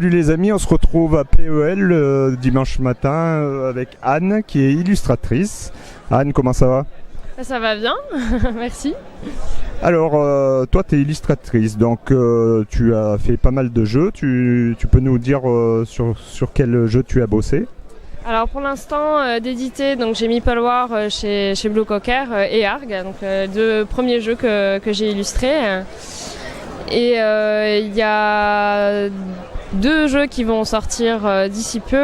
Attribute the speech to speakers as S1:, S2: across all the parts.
S1: Salut les amis, on se retrouve à PEL dimanche matin avec Anne qui est illustratrice. Anne, comment ça va?
S2: Ça va bien, merci.
S1: Alors, toi tu es illustratrice, donc tu as fait pas mal de jeux. Tu peux nous dire sur quel jeu tu as bossé?
S2: Alors pour l'instant d'éditer, donc j'ai mis War chez Blue Cocker et Arg, donc deux premiers jeux que j'ai illustrés. Et il y a deux jeux qui vont sortir d'ici peu.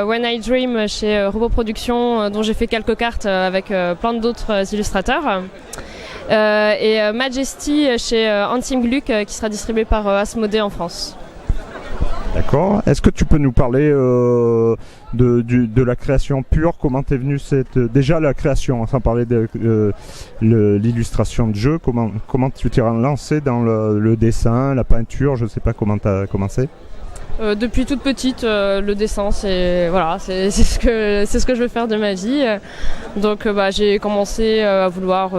S2: When I Dream chez Robot Productions, dont j'ai fait quelques cartes avec plein d'autres illustrateurs. Et Majesty chez Antim Gluck qui sera distribué par Asmodée en France.
S1: D'accord. Est-ce que tu peux nous parler de la création pure? Comment t'es venue déjà la création, sans parler de l'illustration de jeu, comment tu t'es lancé dans le dessin, la peinture? Je sais pas comment tu as commencé.
S2: Depuis toute petite, le dessin, c'est ce que je veux faire de ma vie. Donc j'ai commencé à vouloir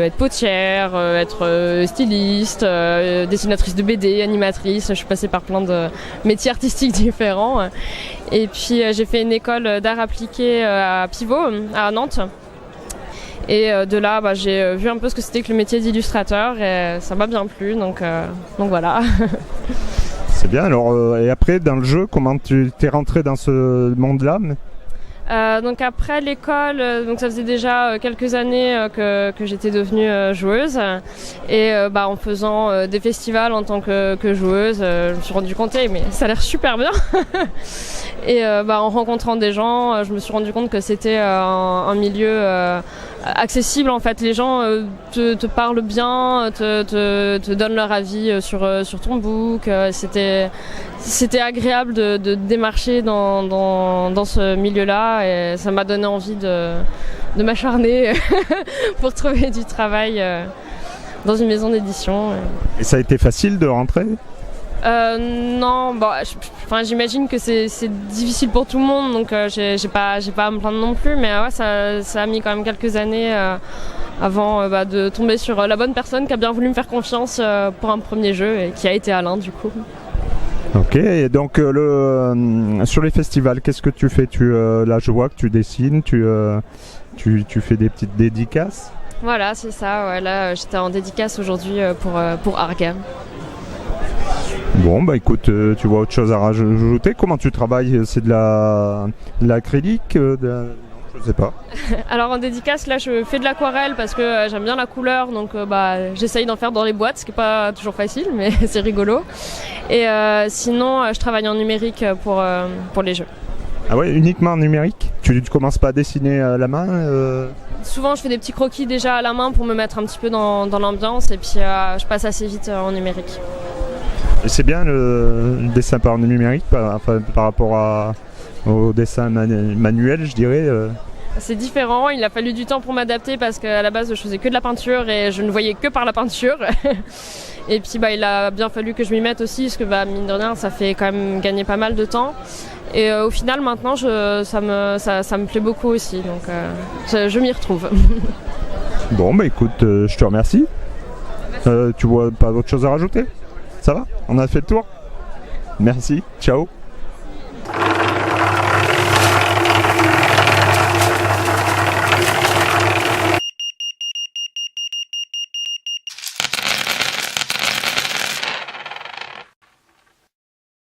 S2: être potière, être styliste, dessinatrice de BD, animatrice. Je suis passée par plein de métiers artistiques différents. Et puis j'ai fait une école d'art appliqué à Pivot, à Nantes. Et de là, j'ai vu un peu ce que c'était que le métier d'illustrateur et ça m'a bien plu. Donc voilà.
S1: C'est bien. Alors, et après, dans le jeu, comment tu t'es rentré dans ce monde-là?
S2: Donc après l'école, donc ça faisait déjà quelques années que j'étais devenue joueuse et en faisant des festivals en tant que joueuse, je me suis rendu compte mais ça a l'air super bien. Et en rencontrant des gens, je me suis rendu compte que c'était un milieu accessible en fait. Les gens te parlent bien, te donnent leur avis sur ton book. C'était agréable de démarcher dans ce milieu-là et ça m'a donné envie de m'acharner pour trouver du travail dans une maison d'édition.
S1: Et ça a été facile de rentrer?
S2: Non, j'imagine que c'est difficile pour tout le monde, donc j'ai pas à me plaindre non plus, mais ça a mis quand même quelques années avant de tomber sur la bonne personne qui a bien voulu me faire confiance pour un premier jeu et qui a été Alain du coup.
S1: Ok, et donc sur les festivals, qu'est-ce que tu fais? Là je vois que tu dessines, tu fais des petites dédicaces?
S2: Voilà, c'est ça, ouais, là j'étais en dédicace aujourd'hui pour Arga.
S1: Bon, écoute, tu vois autre chose à rajouter? Comment tu travailles? C'est de l'acrylique? Je sais pas.
S2: Alors en dédicace, là je fais de l'aquarelle parce que j'aime bien la couleur, donc j'essaye d'en faire dans les boîtes, ce qui n'est pas toujours facile, mais c'est rigolo. Et sinon, je travaille en numérique pour les jeux.
S1: Ah ouais, uniquement en numérique? Tu commences pas à dessiner à la main?
S2: Souvent je fais des petits croquis déjà à la main pour me mettre un petit peu dans l'ambiance et puis je passe assez vite en numérique.
S1: Et c'est bien le dessin par numérique par rapport au dessin manuel, je dirais.
S2: C'est différent, il a fallu du temps pour m'adapter parce qu'à la base je faisais que de la peinture et je ne voyais que par la peinture. Et puis il a bien fallu que je m'y mette aussi parce que mine de rien ça fait quand même gagner pas mal de temps. Et au final maintenant ça me plaît beaucoup aussi, donc je m'y retrouve.
S1: Bon écoute, je te remercie. Tu vois pas d'autre chose à rajouter? Ça va? On a fait le tour? Merci, ciao.